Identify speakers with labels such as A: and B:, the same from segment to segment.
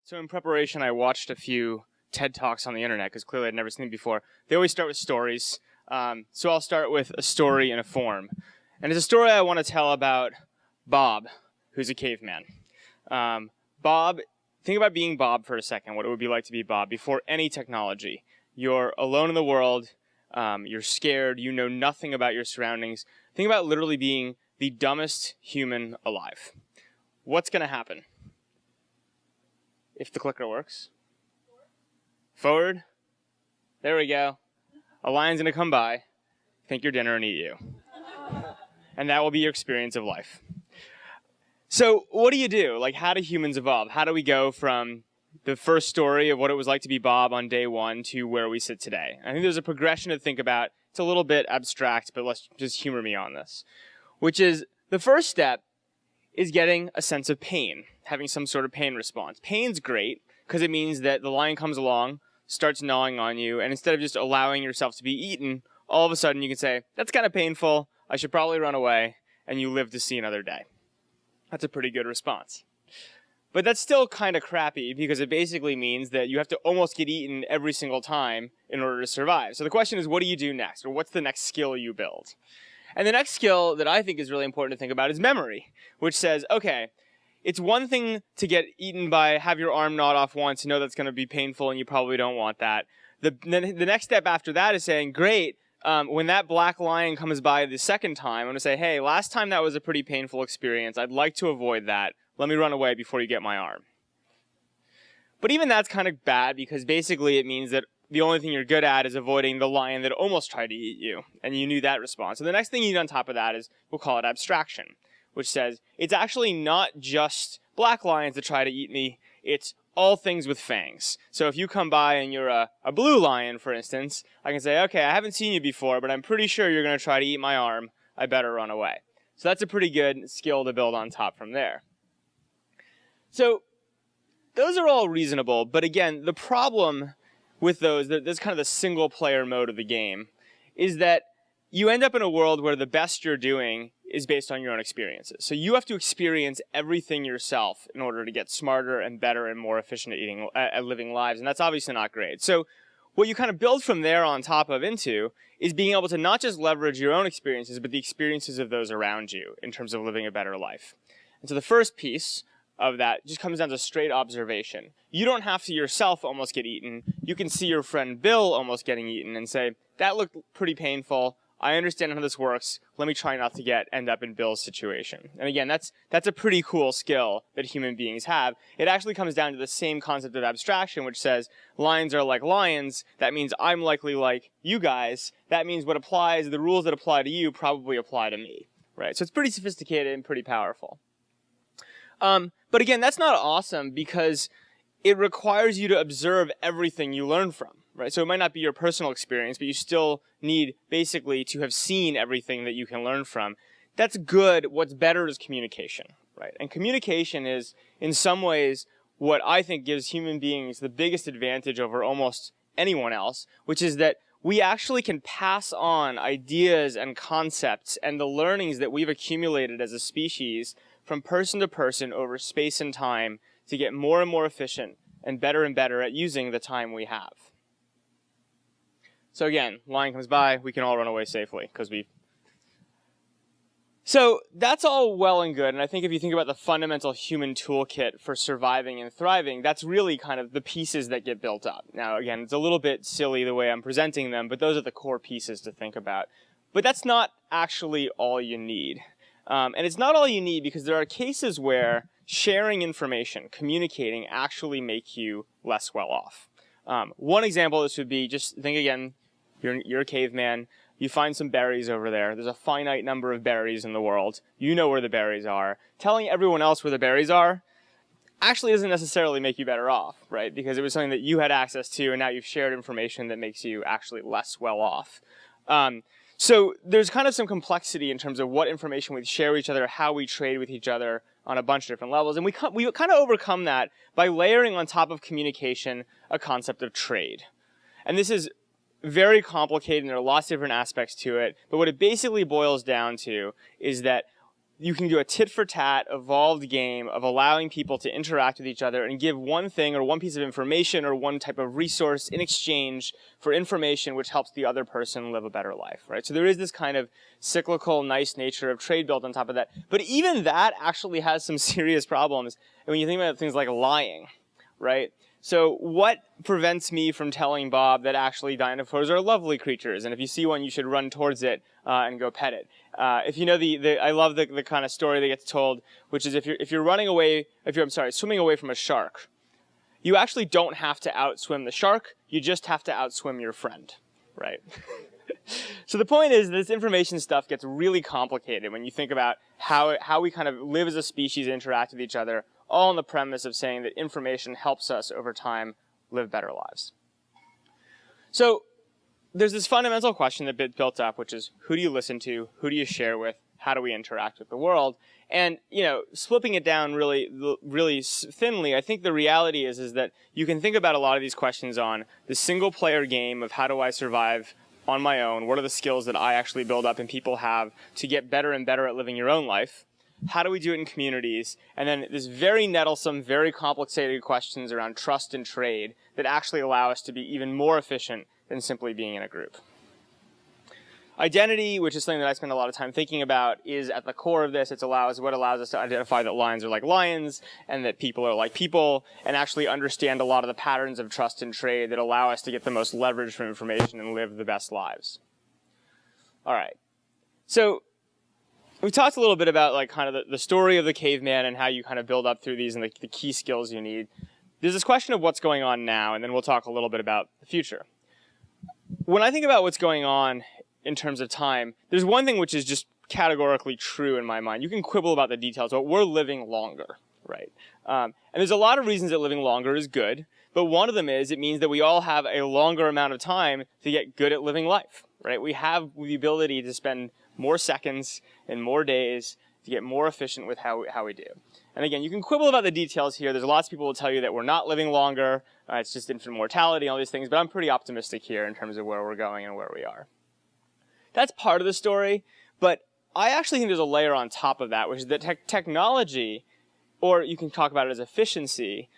A: So in preparation, I watched a few TED Talks on the internet because clearly I'd never seen them before. They always start with stories. So I'll start with a story in a form. And it's a story I want to tell about Bob, who's a caveman. Bob, think about being Bob for a second, what it would be like to be Bob before any technology. You're alone in the world. You're scared. You know nothing about your surroundings. Think about literally being the dumbest human alive. What's going to happen? If the clicker works. Forward. There we go. A lion's going to come by, think your dinner, and eat you. And that will be your experience of life. So what do you do? Like, how do humans evolve? How do we go from the first story of what it was like to be Bob on day one to where we sit today? I think there's a progression to think about. It's a little bit abstract, but let's just humor me on this. Which is, the first step is getting a sense of pain, having some sort of pain response. Pain's great because it means that the lion comes along, starts gnawing on you, and instead of just allowing yourself to be eaten, all of a sudden you can say, that's kind of painful, I should probably run away, and you live to see another day. That's a pretty good response. But that's still kind of crappy because it basically means that you have to almost get eaten every single time in order to survive. So the question is, what do you do next? Or what's the next skill you build? And the next skill that I think is really important to think about is memory, which says, okay, it's one thing to get eaten by, have your arm gnawed off once, know that's going to be painful and you probably don't want that. The next step after that is saying, great, when that black lion comes by the second time, I'm going to say, hey, last time that was a pretty painful experience. I'd like to avoid that. Let me run away before you get my arm. But even that's kind of bad because basically it means that the only thing you're good at is avoiding the lion that almost tried to eat you, and you knew that response. So the next thing you need on top of that is, we'll call it abstraction, which says, it's actually not just black lions that try to eat me, it's all things with fangs. So if you come by and you're a blue lion, for instance, I can say, okay, I haven't seen you before, but I'm pretty sure you're going to try to eat my arm. I better run away. So that's a pretty good skill to build on top from there. So those are all reasonable, but again, the problem with those, that's kind of the single player mode of the game, is that you end up in a world where the best you're doing is based on your own experiences. So you have to experience everything yourself in order to get smarter and better and more efficient at living lives, and that's obviously not great. So what you kind of build from there on top of into is being able to not just leverage your own experiences, but the experiences of those around you in terms of living a better life. And so the first piece of that just comes down to straight observation. You don't have to yourself almost get eaten. You can see your friend Bill almost getting eaten and say, that looked pretty painful. I understand how this works. Let me try not to end up in Bill's situation. And again, that's a pretty cool skill that human beings have. It actually comes down to the same concept of abstraction, which says lions are like lions. That means I'm likely like you guys. That means the rules that apply to you probably apply to me, right? So it's pretty sophisticated and pretty powerful. But again, that's not awesome because it requires you to observe everything you learn from, right? So it might not be your personal experience, but you still need basically to have seen everything that you can learn from. That's good. What's better is communication, right? And communication is, in some ways, what I think gives human beings the biggest advantage over almost anyone else, which is that we actually can pass on ideas and concepts and the learnings that we've accumulated as a species from person to person over space and time to get more and more efficient and better at using the time we have. So again, lion comes by, we can all run away safely because So that's all well and good, and I think if you think about the fundamental human toolkit for surviving and thriving, that's really kind of the pieces that get built up. Now again, it's a little bit silly the way I'm presenting them, but those are the core pieces to think about. But that's not actually all you need. And it's not all you need because there are cases where sharing information, communicating, actually make you less well off. One example of this would be, just think again, you're a caveman, you find some berries over there. There's a finite number of berries in the world. You know where the berries are. Telling everyone else where the berries are actually doesn't necessarily make you better off, right? Because it was something that you had access to, and now you've shared information that makes you actually less well off. So there's kind of some complexity in terms of what information we share with each other, how we trade with each other on a bunch of different levels. And we kind of overcome that by layering on top of communication a concept of trade. And this is very complicated, and there are lots of different aspects to it. But what it basically boils down to is that you can do a tit-for-tat, evolved game of allowing people to interact with each other and give one thing or one piece of information or one type of resource in exchange for information which helps the other person live a better life, right? So there is this kind of cyclical, nice nature of trade built on top of that. But even that actually has some serious problems. And when you think about things like lying, right? So what prevents me from telling Bob that actually dinosaurs are lovely creatures, and if you see one, you should run towards it and go pet it? If you know I love the kind of story that gets told, which is if you're swimming away from a shark, you actually don't have to outswim the shark. You just have to outswim your friend, right? So the point is this information stuff gets really complicated when you think about how we kind of live as a species and interact with each other, all on the premise of saying that information helps us over time live better lives. So there's this fundamental question that built up, which is who do you listen to? Who do you share with? How do we interact with the world? And, slipping it down really thinly, I think the reality is that you can think about a lot of these questions on the single player game of how do I survive on my own? What are the skills that I actually build up and people have to get better and better at living your own life? How do we do it in communities? And then this very nettlesome, very complicated questions around trust and trade that actually allow us to be even more efficient than simply being in a group. Identity, which is something that I spend a lot of time thinking about, is at the core of this. What allows us to identify that lions are like lions and that people are like people, and actually understand a lot of the patterns of trust and trade that allow us to get the most leverage from information and live the best lives. All right. So we talked a little bit about like kind of the story of the caveman and how you kind of build up through these and the key skills you need. There's this question of what's going on now, and then we'll talk a little bit about the future. When I think about what's going on in terms of time, there's one thing which is just categorically true in my mind. You can quibble about the details, but we're living longer, right? And there's a lot of reasons that living longer is good, but one of them is it means that we all have a longer amount of time to get good at living life, right? We have the ability to spend more seconds and more days to get more efficient with how we do. And again, you can quibble about the details here. There's lots of people who will tell you that we're not living longer. It's just infant mortality, all these things. But I'm pretty optimistic here in terms of where we're going and where we are. That's part of the story. But I actually think there's a layer on top of that, which is that technology, or you can talk about it as efficiency,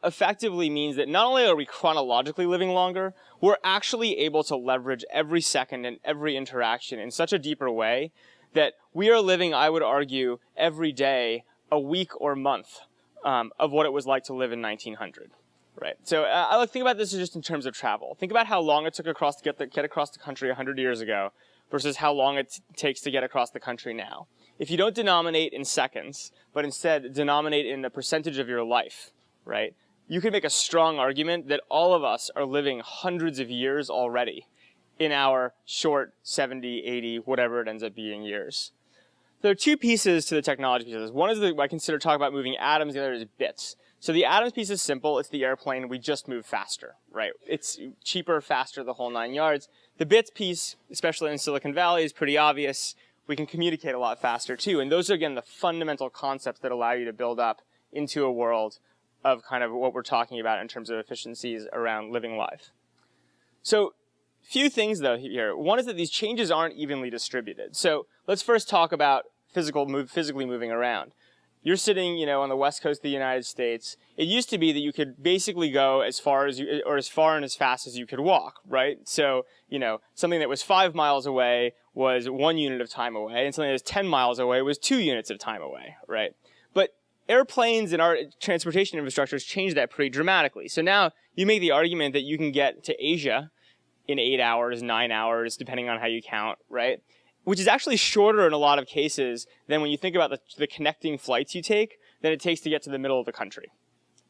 A: effectively means that not only are we chronologically living longer, we're actually able to leverage every second and every interaction in such a deeper way that we are living, I would argue, every day a week or month of what it was like to live in 1900, right? So I like think about this just in terms of travel. Think about how long it took to get across the country 100 years ago versus how long it takes to get across the country now. If you don't denominate in seconds, but instead denominate in the percentage of your life, right? You could make a strong argument that all of us are living hundreds of years already in our short 70, 80, whatever it ends up being years. There are two pieces to the technology piece of this. One is I consider talking about moving atoms, the other is bits. So the atoms piece is simple. It's the airplane. We just move faster, right? It's cheaper, faster, the whole 9 yards. The bits piece, especially in Silicon Valley, is pretty obvious. We can communicate a lot faster too. And those are, again, the fundamental concepts that allow you to build up into a world of kind of what we're talking about in terms of efficiencies around living life. So few things, though, here. One is that these changes aren't evenly distributed. So let's first talk about physically moving around. You're sitting, on the west coast of the United States. It used to be that you could basically go as far and as fast as you could walk, right? So, something that was 5 miles away was 1 unit of time away, and something that was 10 miles away was 2 units of time away, right? But airplanes and our transportation infrastructure has changed that pretty dramatically. So now you make the argument that you can get to Asia in 8 hours, 9 hours, depending on how you count, right? Which is actually shorter in a lot of cases than when you think about the connecting flights you take than it takes to get to the middle of the country,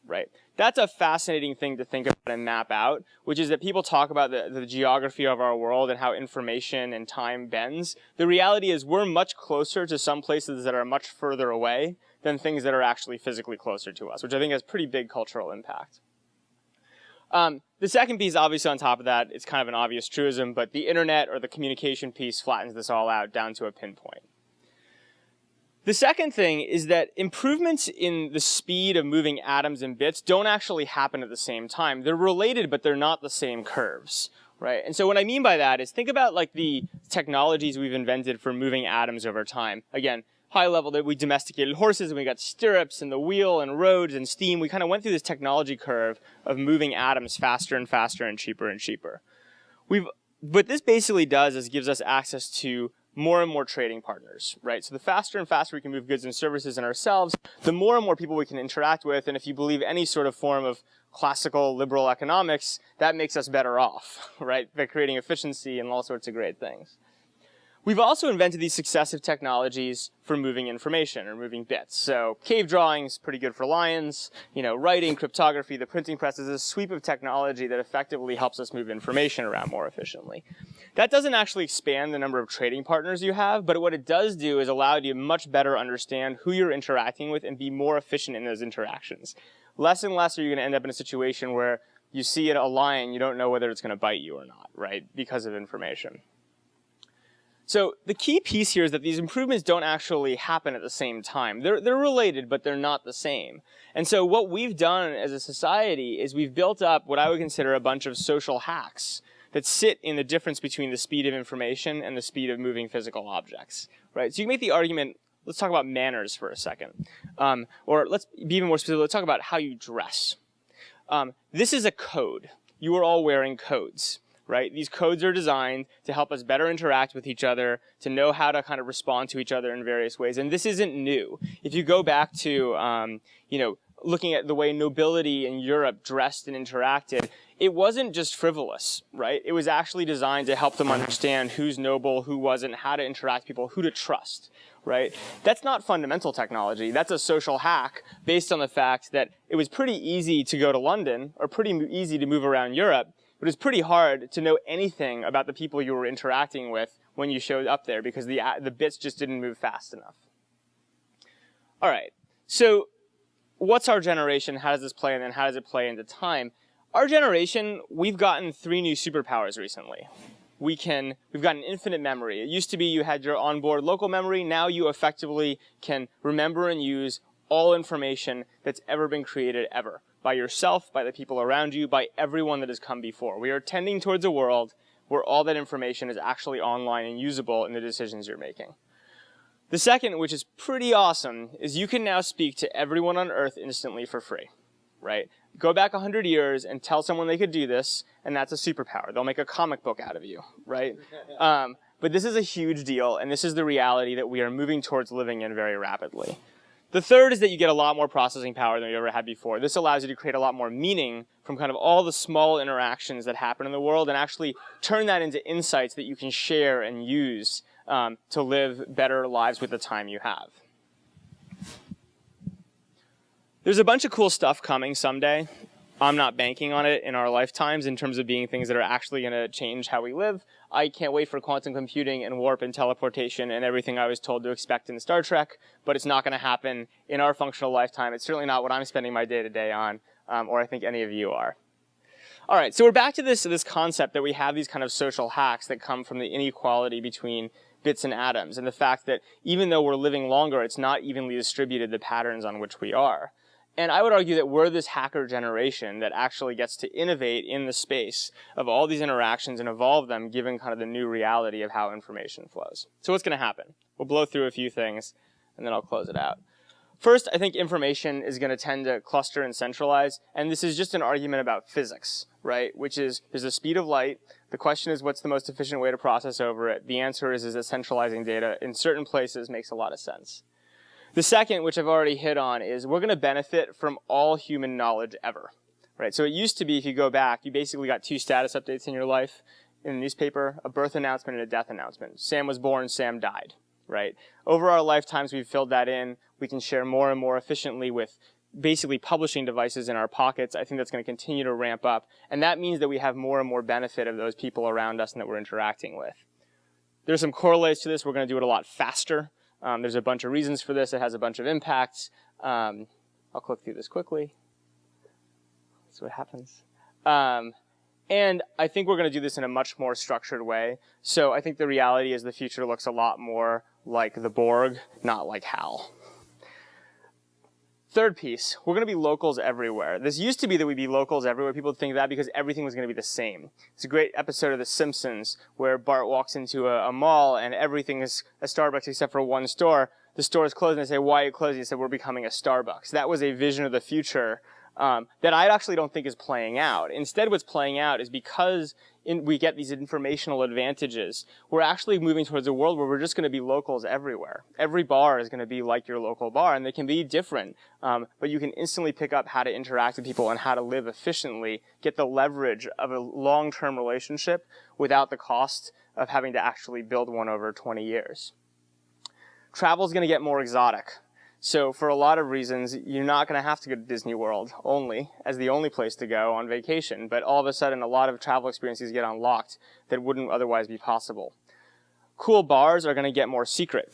A: right? That's a fascinating thing to think about and map out, which is that people talk about the geography of our world and how information and time bends. The reality is we're much closer to some places that are much further away than things that are actually physically closer to us, which I think has pretty big cultural impact. The second piece, obviously on top of that, it's kind of an obvious truism, but the internet or the communication piece flattens this all out down to a pinpoint. The second thing is that improvements in the speed of moving atoms and bits don't actually happen at the same time. They're related, but they're not the same curves, right? And so what I mean by that is think about like the technologies we've invented for moving atoms over time. Again, high level that we domesticated horses and we got stirrups and the wheel and roads and steam. We kind of went through this technology curve of moving atoms faster and faster and cheaper and cheaper. What this basically does is gives us access to more and more trading partners, right? So the faster and faster we can move goods and services in ourselves, the more and more people we can interact with. And if you believe any sort of form of classical liberal economics, that makes us better off, right? By creating efficiency and all sorts of great things. We've also invented these successive technologies for moving information or moving bits. So cave drawings, pretty good for lions. Writing, cryptography, the printing press is a sweep of technology that effectively helps us move information around more efficiently. That doesn't actually expand the number of trading partners you have, but what it does do is allow you to much better understand who you're interacting with and be more efficient in those interactions. Less and less are you going to end up in a situation where you see a lion, you don't know whether it's going to bite you or not, right? Because of information. So the key piece here is that these improvements don't actually happen at the same time. They're related, but they're not the same. And so what we've done as a society is we've built up what I would consider a bunch of social hacks that sit in the difference between the speed of information and the speed of moving physical objects, right? So you can make the argument, let's talk about manners for a second. Or let's be even more specific, let's talk about how you dress. This is a code. You are all wearing codes. Right? These codes are designed to help us better interact with each other, to know how to kind of respond to each other in various ways. And this isn't new. If you go back to, looking at the way nobility in Europe dressed and interacted, it wasn't just frivolous, right? It was actually designed to help them understand who's noble, who wasn't, how to interact with people, who to trust, right? That's not fundamental technology. That's a social hack based on the fact that it was pretty easy to go to London or pretty easy to move around Europe. But it's pretty hard to know anything about the people you were interacting with when you showed up there because the bits just didn't move fast enough. All right, so what's our generation? How does this play? And then how does it play into time? Our generation, we've gotten 3 new superpowers recently. We've gotten infinite memory. It used to be you had your onboard local memory. Now you effectively can remember and use all information that's ever been created ever. By yourself, by the people around you, by everyone that has come before. We are tending towards a world where all that information is actually online and usable in the decisions you're making. The second, which is pretty awesome, is you can now speak to everyone on Earth instantly for free, right? Go back 100 years and tell someone they could do this, and that's a superpower. They'll make a comic book out of you, right? But this is a huge deal, and this is the reality that we are moving towards living in very rapidly. The third is that you get a lot more processing power than you ever had before. This allows you to create a lot more meaning from kind of all the small interactions that happen in the world and actually turn that into insights that you can share and use to live better lives with the time you have. There's a bunch of cool stuff coming someday. I'm not banking on it in our lifetimes in terms of being things that are actually going to change how we live. I can't wait for quantum computing and warp and teleportation and everything I was told to expect in Star Trek, but it's not going to happen in our functional lifetime. It's certainly not what I'm spending my day-to-day on, or I think any of you are. All right, so we're back to this concept that we have these kind of social hacks that come from the inequality between bits and atoms, and the fact that even though we're living longer, it's not evenly distributed, the patterns on which we are. And I would argue that we're this hacker generation that actually gets to innovate in the space of all these interactions and evolve them given kind of the new reality of how information flows. So what's going to happen? We'll blow through a few things, and then I'll close it out. First, I think information is going to tend to cluster and centralize, and this is just an argument about physics, right? Which is, there's the speed of light. The question is, what's the most efficient way to process over it? The answer is that centralizing data in certain places makes a lot of sense. The second, which I've already hit on, is we're going to benefit from all human knowledge ever, right? So it used to be, if you go back, you basically got 2 status updates in your life in a newspaper, a birth announcement and a death announcement. Sam was born, Sam died, right? Over our lifetimes, we've filled that in. We can share more and more efficiently with basically publishing devices in our pockets. I think that's going to continue to ramp up. And that means that we have more and more benefit of those people around us and that we're interacting with. There's some correlates to this. We're going to do it a lot faster. There's a bunch of reasons for this. It has a bunch of impacts. I'll click through this quickly. That's what happens. And I think we're going to do this in a much more structured way. So I think the reality is the future looks a lot more like the Borg, not like HAL. Third piece, we're going to be locals everywhere. This used to be that we'd be locals everywhere. People would think that because everything was going to be the same. It's a great episode of The Simpsons where Bart walks into a mall and everything is a Starbucks except for one store. the store is closed, and I say, why are you closing? He said, we're becoming a Starbucks. That was a vision of the future that I actually don't think is playing out. Instead, what's playing out is because we get these informational advantages, we're actually moving towards a world where we're just going to be locals everywhere. Every bar is going to be like your local bar, and they can be different, but you can instantly pick up how to interact with people and how to live efficiently, get the leverage of a long-term relationship without the cost of having to actually build one over 20 years. Travel is going to get more exotic. So for a lot of reasons, you're not going to have to go to Disney World only as the only place to go on vacation. But all of a sudden, a lot of travel experiences get unlocked that wouldn't otherwise be possible. Cool bars are going to get more secret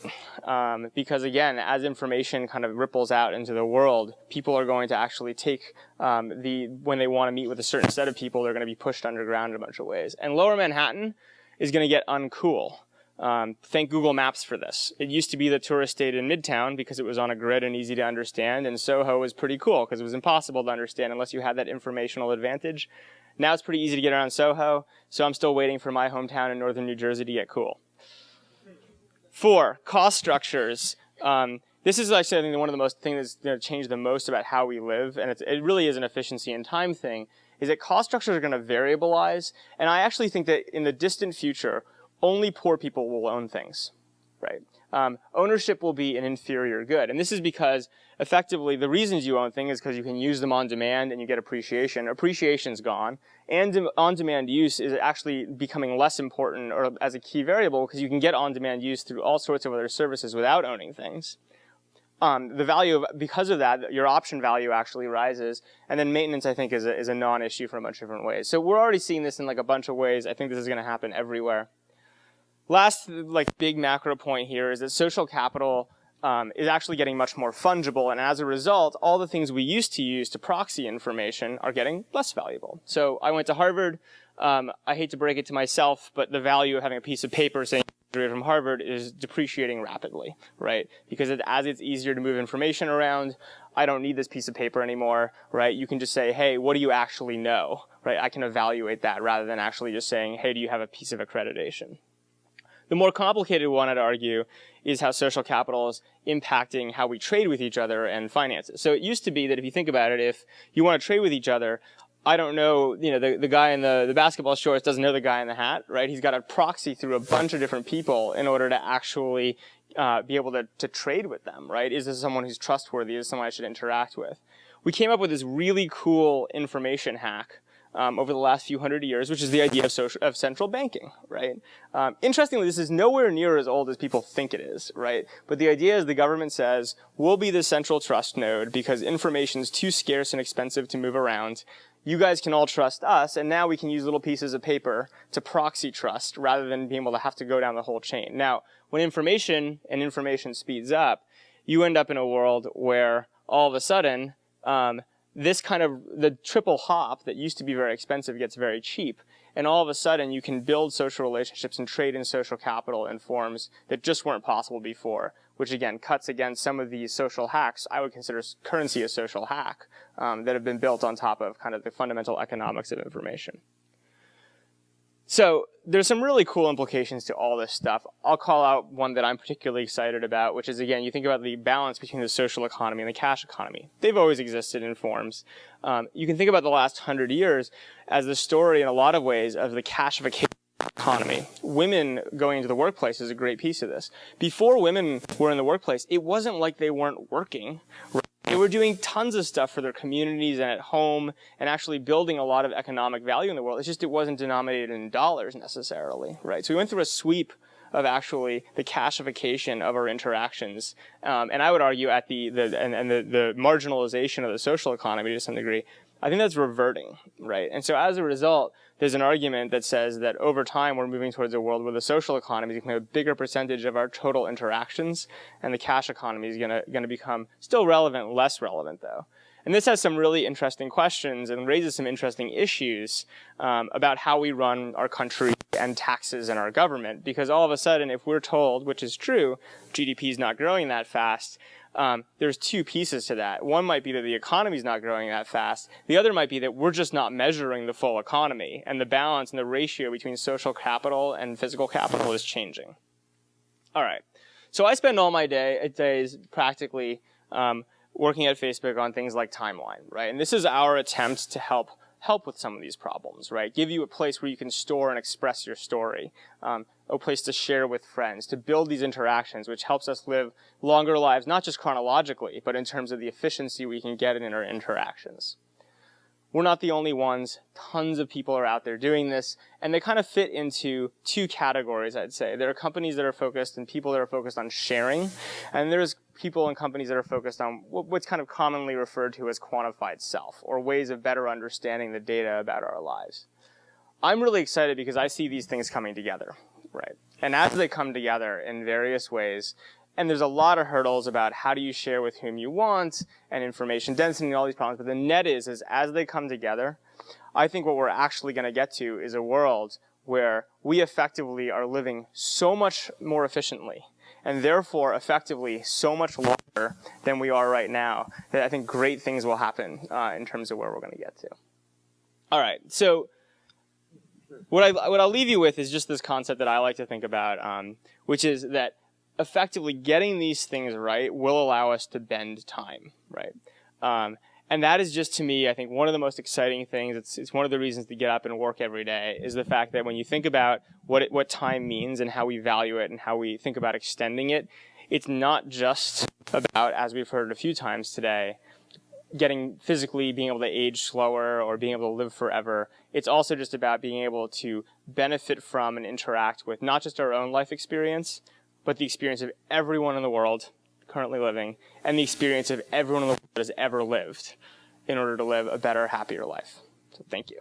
A: because, again, as information kind of ripples out into the world, people are going to actually take when they want to meet with a certain set of people, they're going to be pushed underground in a bunch of ways. And Lower Manhattan is going to get uncool. Thank Google Maps for this. It used to be the tourist state in Midtown because it was on a grid and easy to understand, and Soho was pretty cool because it was impossible to understand unless you had that informational advantage. Now it's pretty easy to get around Soho, so I'm still waiting for my hometown in northern New Jersey to get cool. 4, cost structures. This is actually, I think, one of the most things that's going to change the most about how we live, and it really is an efficiency and time thing, is that cost structures are going to variabilize, and I actually think that in the distant future, only poor people will own things, right? Ownership will be an inferior good. And this is because, effectively, the reasons you own things is because you can use them on demand and you get appreciation. Appreciation's gone. And on-demand use is actually becoming less important or as a key variable because you can get on-demand use through all sorts of other services without owning things. The value because of that, your option value actually rises. And then maintenance, I think, is a non-issue for a bunch of different ways. So we're already seeing this in like a bunch of ways. I think this is going to happen everywhere. Last big macro point here is that social capital is actually getting much more fungible, and as a result, all the things we used to use to proxy information are getting less valuable. So I went to Harvard. I hate to break it to myself, but the value of having a piece of paper saying from Harvard is depreciating rapidly, right? Because as it's easier to move information around, I don't need this piece of paper anymore, right? You can just say, hey, what do you actually know, right? I can evaluate that rather than actually just saying, hey, do you have a piece of accreditation? The more complicated one, I'd argue, is how social capital is impacting how we trade with each other and finances. So it used to be that if you think about it, if you want to trade with each other, I don't know, the guy in the basketball shorts doesn't know the guy in the hat, right? He's got to proxy through a bunch of different people in order to actually be able to trade with them, right? Is this someone who's trustworthy? Is this someone I should interact with? We came up with this really cool information hack over the last few hundred years, which is the idea of central banking, right? Interestingly, this is nowhere near as old as people think it is, right? But the idea is the government says, we'll be the central trust node because information is too scarce and expensive to move around. You guys can all trust us, and now we can use little pieces of paper to proxy trust rather than being able to have to go down the whole chain. Now, when information speeds up, you end up in a world where all of a sudden, this kind of, the triple hop that used to be very expensive gets very cheap. And all of a sudden, you can build social relationships and trade in social capital in forms that just weren't possible before, which again cuts against some of these social hacks. I would consider currency a social hack that have been built on top of kind of the fundamental economics of information. So there's some really cool implications to all this stuff. I'll call out one that I'm particularly excited about, which is, again, you think about the balance between the social economy and the cash economy. They've always existed in forms. You can think about the last 100 years as the story in a lot of ways of the cashification economy. Women going into the workplace is a great piece of this. Before women were in the workplace, it wasn't like they weren't working. They were doing tons of stuff for their communities and at home and actually building a lot of economic value in the world. It's just it wasn't denominated in dollars necessarily, right? So we went through a sweep of actually the cashification of our interactions. And I would argue at the marginalization of the social economy to some degree, I think that's reverting, right? And so as a result, there's an argument that says that over time we're moving towards a world where the social economy is becoming a bigger percentage of our total interactions, and the cash economy is going to become still relevant, less relevant though. And this has some really interesting questions and raises some interesting issues about how we run our country and taxes and our government. Because all of a sudden, if we're told, which is true, GDP is not growing that fast, there's two pieces to that. One might be that the economy is not growing that fast. The other might be that we're just not measuring the full economy, and the balance and the ratio between social capital and physical capital is changing. All right. So I spend all my days practically working at Facebook on things like timeline, right? And this is our attempt to help with some of these problems, right? Give you a place where you can store and express your story, a place to share with friends, to build these interactions, which helps us live longer lives, not just chronologically, but in terms of the efficiency we can get in our interactions. We're not the only ones. Tons of people are out there doing this, and they kind of fit into two categories, I'd say. There are companies that are focused and people that are focused on sharing, and there's people and companies that are focused on what's kind of commonly referred to as quantified self, or ways of better understanding the data about our lives. I'm really excited because I see these things coming together, right? And as they come together in various ways, and there's a lot of hurdles about how do you share with whom you want, and information density and all these problems. But the net is as they come together, I think what we're actually going to get to is a world where we effectively are living so much more efficiently, and therefore effectively so much longer than we are right now, that I think great things will happen in terms of where we're going to get to. All right, so what I'll leave you with is just this concept that I like to think about, which is that effectively getting these things right will allow us to bend time, right? And that is just, to me, I think one of the most exciting things. It's one of the reasons to get up and work every day, is the fact that when you think about what time means and how we value it and how we think about extending it, it's not just about, as we've heard a few times today, being able to age slower or being able to live forever. It's also just about being able to benefit from and interact with not just our own life experience, but the experience of everyone in the world currently living, and the experience of everyone in the world that has ever lived, in order to live a better, happier life. So thank you.